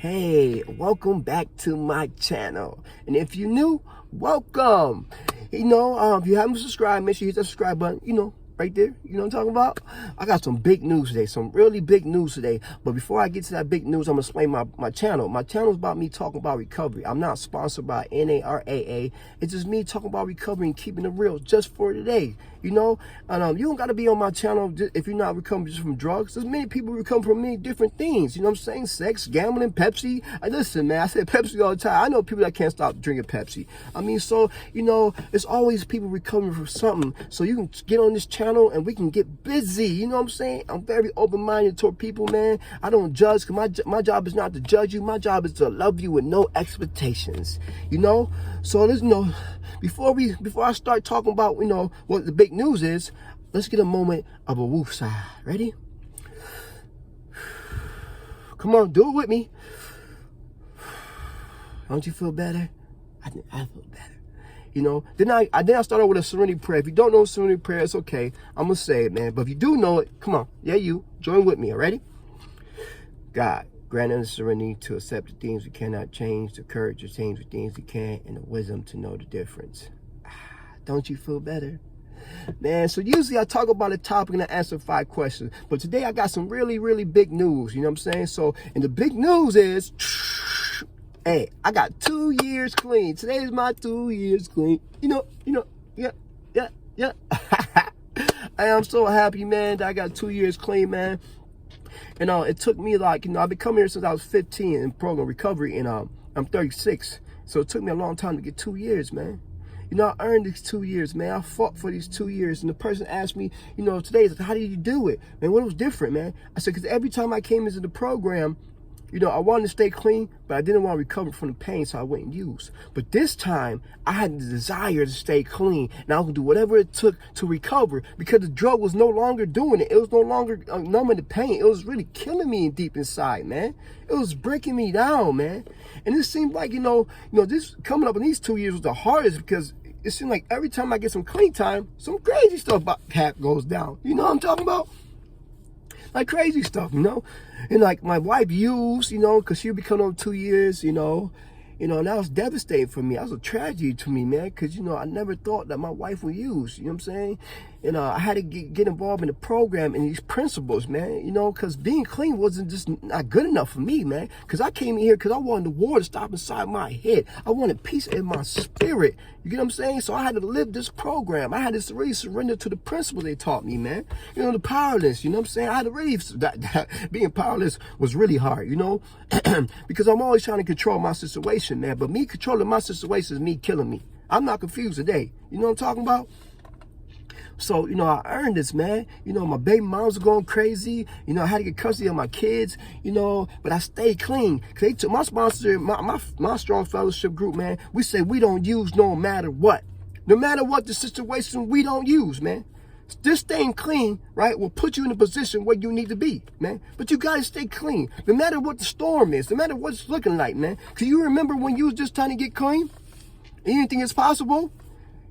Hey, welcome back to my channel. And if you're new, welcome. If you haven't subscribed, make sure you hit that subscribe button, right there. You know what I'm talking about? I got some big news today, some really big news today. But before I get to that big news, I'm going to explain my channel. My channel is about me talking about recovery. I'm not sponsored by NARAA. It's just me talking about recovery and keeping it real just for today. And you don't got to be on my channel if you're not recovering just from drugs. There's many people recover from many different things. You know what I'm saying? Sex, gambling, Pepsi. Listen, man, I say Pepsi all the time. I know people that can't stop drinking Pepsi. It's always people recovering from something. So you can get on this channel and we can get busy. You know what I'm saying? I'm very open-minded toward people, man. I don't judge, because my job is not to judge you. My job is to love you with no expectations. So there's before I start talking about what the big news is, let's get a moment of a woof sigh. Ready? Come on, do it with me. Don't you feel better? I feel better. Then I start out with a serenity prayer. If you don't know serenity prayer, it's okay. I'm gonna say it, man. But if you do know it, come on, you join with me. Already? God, grant us the serenity to accept the things we cannot change, the courage to change the things we can, and the wisdom to know the difference. Don't you feel better? Man, so usually I talk about a topic and I answer 5 questions. But today I got some really, really big news. You know what I'm saying? So, and the big news is, hey, I got 2 years clean. Today is my 2 years clean. Yeah. I am so happy, man, that I got 2 years clean, man. And it took me I've been coming here since I was 15 in program recovery, and I'm 36. So it took me a long time to get 2 years, man. I earned these 2 years, man. I fought for these 2 years. And the person asked me, today, how did you do it? Man, what was different, man? I said, because every time I came into the program, I wanted to stay clean, but I didn't want to recover from the pain, so I wouldn't use. But this time, I had the desire to stay clean, and I was going to do whatever it took to recover, because the drug was no longer doing it. It was no longer numbing the pain. It was really killing me deep inside, man. It was breaking me down, man. And it seemed like, this coming up in these 2 years was the hardest, because it seemed like every time I get some clean time, some crazy stuff goes down. You know what I'm talking about? Like crazy stuff, and like my wife used, because she become on 2 years, and that was devastating for me. That was a tragedy to me, man, because I never thought that my wife would use. You know what I'm saying? I had to get involved in the program and these principles, man. Because being clean wasn't just not good enough for me, man. Because I came in here because I wanted the war to stop inside my head. I wanted peace in my spirit. You get what I'm saying? So I had to live this program. I had to really surrender to the principles they taught me, man. The powerless. You know what I'm saying? I had to really being powerless was really hard. Because I'm always trying to control my situation, man. But me controlling my situation is me killing me. I'm not confused today. You know what I'm talking about? So, I earned this, man. My baby moms were going crazy. I had to get custody of my kids, but I stayed clean. Cause they took my sponsor, my strong fellowship group, man. We say we don't use no matter what. No matter what the situation, we don't use, man. Just staying clean, right, will put you in a position where you need to be, man. But you got to stay clean. No matter what the storm is, no matter what it's looking like, man. Can you remember when you was just trying to get clean? Anything is possible?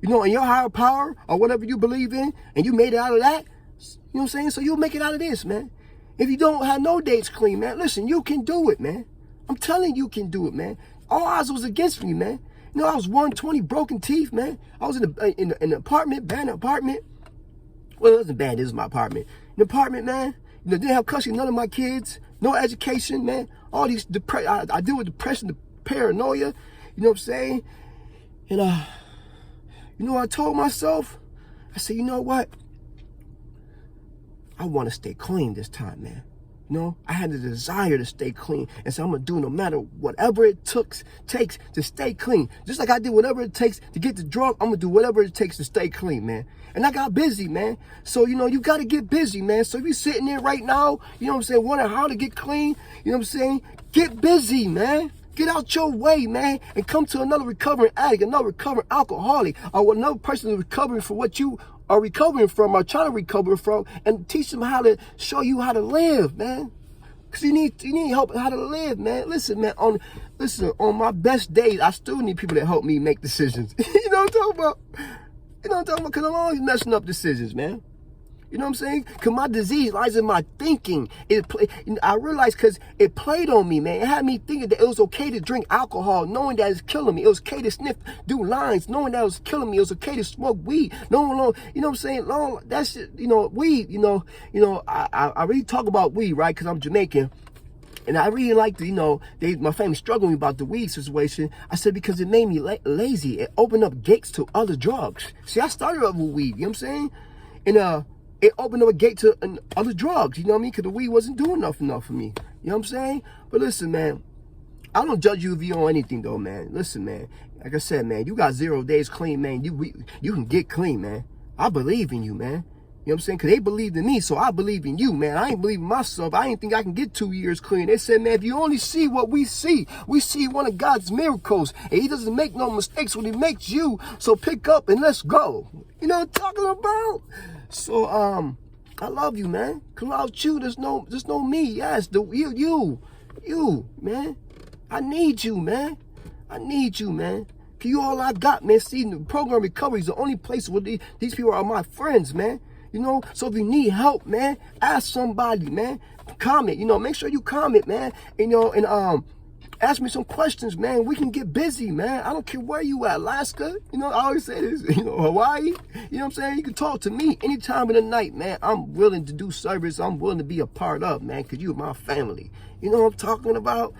In your higher power or whatever you believe in, and you made it out of that, you know what I'm saying? So you'll make it out of this, man. If you don't have no dates clean, man, listen, you can do it, man. I'm telling you can do it, man. All odds was against me, man. I was 120 broken teeth, man. I was in an apartment, bad apartment. Well, it wasn't bad, this was my apartment. An apartment, man. Didn't have custody of none of my kids, no education, man. All these I deal with depression, the paranoia, you know what I'm saying? And I told myself, I said, you know what? I want to stay clean this time, man. I had the desire to stay clean. And so I'm going to do no matter whatever it takes to stay clean. Just like I did whatever it takes to get the drug, I'm going to do whatever it takes to stay clean, man. And I got busy, man. So, you got to get busy, man. So if you're sitting there right now, wondering how to get clean, get busy, man. Get out your way, man, and come to another recovering addict, another recovering alcoholic, or another person who's recovering from what you are recovering from or trying to recover from, and teach them how to show you how to live, man. Because you need help how to live, man. Listen, man, on my best days, I still need people that help me make decisions. You know what I'm talking about? Because I'm always messing up decisions, man. You know what I'm saying? Because my disease lies in my thinking. I realized because it played on me, man. It had me thinking that it was okay to drink alcohol, knowing that it's killing me. It was okay to do lines, knowing that it was killing me. It was okay to smoke weed. You know what I'm saying? That shit, weed, I really talk about weed, right? Because I'm Jamaican. And I really like my family struggling about the weed situation. I said, because it made me lazy. It opened up gates to other drugs. See, I started up with weed, you know what I'm saying? And it opened up a gate to other drugs, you know what I mean? Because the weed wasn't doing enough for me. You know what I'm saying? But listen, man, I don't judge you if you own anything, though, man. Listen, man, like I said, man, you got 0 days clean, man. You can get clean, man. I believe in you, man. You know what I'm saying? Because they believed in me, so I believe in you, man. I ain't believe in myself. I ain't think I can get 2 years clean. They said, man, if you only see what we see one of God's miracles. And he doesn't make no mistakes when he makes you. So pick up and let's go. You know what I'm talking about? So, I love you, man. Because without you, there's no me. Yes, you, man. I need you, man. I need you, man. Because you all I got, man. See, the program recovery is the only place where these people are my friends, man. So if you need help, man, ask somebody, man. Comment, make sure you comment, man. And ask me some questions, man. We can get busy, man. I don't care where you at, Alaska. I always say this, Hawaii. You know what I'm saying? You can talk to me anytime of the night, man. I'm willing to do service. I'm willing to be a part of, man, because you're my family. You know what I'm talking about?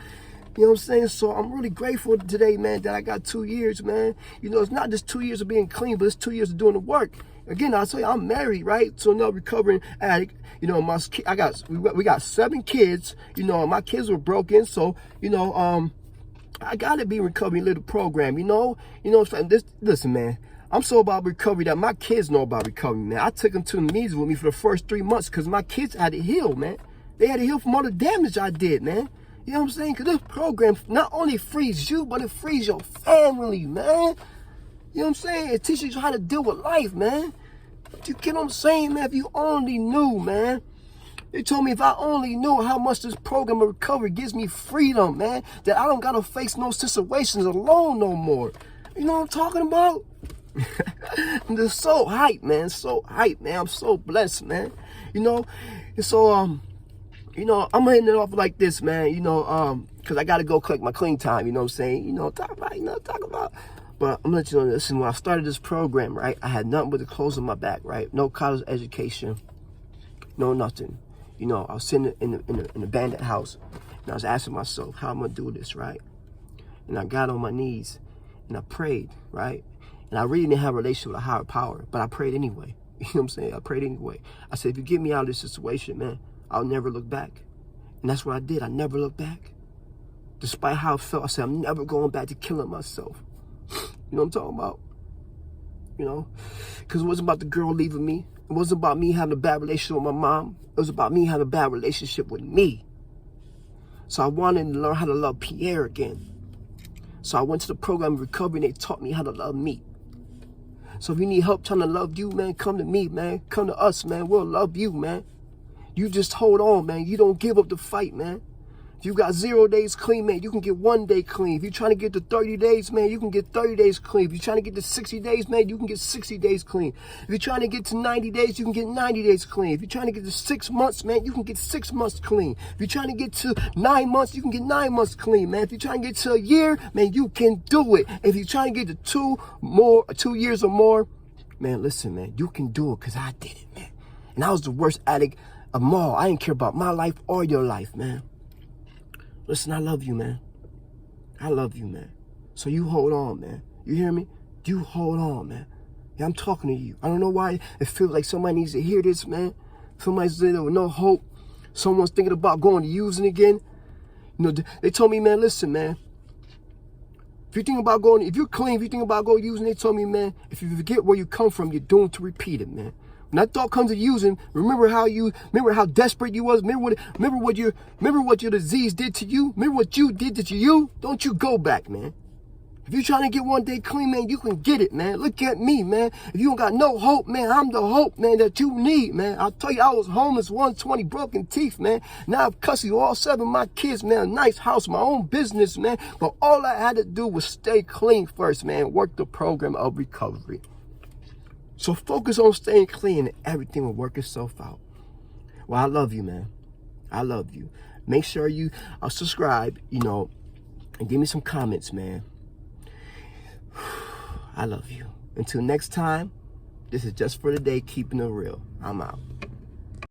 You know what I'm saying? So I'm really grateful today, man, that I got 2 years, man. It's not just 2 years of being clean, but it's 2 years of doing the work. Again, I'll tell you, I'm married, right? So another recovering addict. We got 7 kids. My kids were broken, so I gotta be recovering little program. Listen, man. I'm so about recovery that my kids know about recovery, man. I took them to the meetings with me for the first 3 months because my kids had to heal, man. They had to heal from all the damage I did, man. You know what I'm saying? Because this program not only frees you, but it frees your family, man. You know what I'm saying? It teaches you how to deal with life, man. You get what I'm saying, man? If you only knew, man. They told me if I only knew how much this program of recovery gives me freedom, man, that I don't got to face no situations alone no more. You know what I'm talking about? I'm just so hyped, man. So hyped, man. I'm so blessed, man. And so, I'm hitting it off like this, man, because I got to go collect my clean time, you know what I'm saying? Talk about. But I'm going to let you know, listen, when I started this program, right, I had nothing but the clothes on my back, right? No college education, no nothing. I was sitting in an abandoned house, and I was asking myself, how am I going to do this, right? And I got on my knees, and I prayed, right? And I really didn't have a relationship with a higher power, but I prayed anyway. You know what I'm saying? I prayed anyway. I said, if you get me out of this situation, man, I'll never look back. And that's what I did. I never looked back. Despite how it felt, I said, I'm never going back to killing myself. You know what I'm talking about? Because it wasn't about the girl leaving me. It wasn't about me having a bad relationship with my mom. It was about me having a bad relationship with me. So I wanted to learn how to love Pierre again. So I went to the program of recovery, and they taught me how to love me. So if you need help trying to love you, man, come to me, man. Come to us, man. We'll love you, man. You just hold on, man. You don't give up the fight, man. If you got 0 days clean, man, you can get 1 day clean. If you're trying to get to 30 days, man, you can get 30 days clean. If you're trying to get to 60 days, man, you can get 60 days clean. If you're trying to get to 90 days, you can get 90 days clean. If you're trying to get to 6 months, man, you can get 6 months clean. If you're trying to get to 9 months, you can get 9 months clean, man. If you're trying to get to a year, man, you can do it. If you're trying to get to 2 years or more, man, listen, man, you can do it because I did it, man. And I was the worst addict of them all. I didn't care about my life or your life, man. Listen, I love you, man. I love you, man. So you hold on, man. You hear me? You hold on, man. Yeah, I'm talking to you. I don't know why it feels like somebody needs to hear this, man. Somebody's there with no hope. Someone's thinking about going to using again. They told me, man, listen, man. If you you're clean, if you think about going using, they told me, man, if you forget where you come from, you're doomed to repeat it, man. When that thought comes to using, remember how desperate you was. Remember what your disease did to you. Remember what you did to you. Don't you go back, man. If you're trying to get 1 day clean, man, you can get it, man. Look at me, man. If you don't got no hope, man, I'm the hope, man, that you need, man. I'll tell you, I was homeless, 120, broken teeth, man. Now I'm cussing all 7 of my kids, man. A nice house, my own business, man. But all I had to do was stay clean first, man. Work the program of recovery. So focus on staying clean and everything will work itself out. Well, I love you, man. I love you. Make sure you subscribe, you know, and give me some comments, man. I love you. Until next time, this is Just for the Day, keeping it real. I'm out.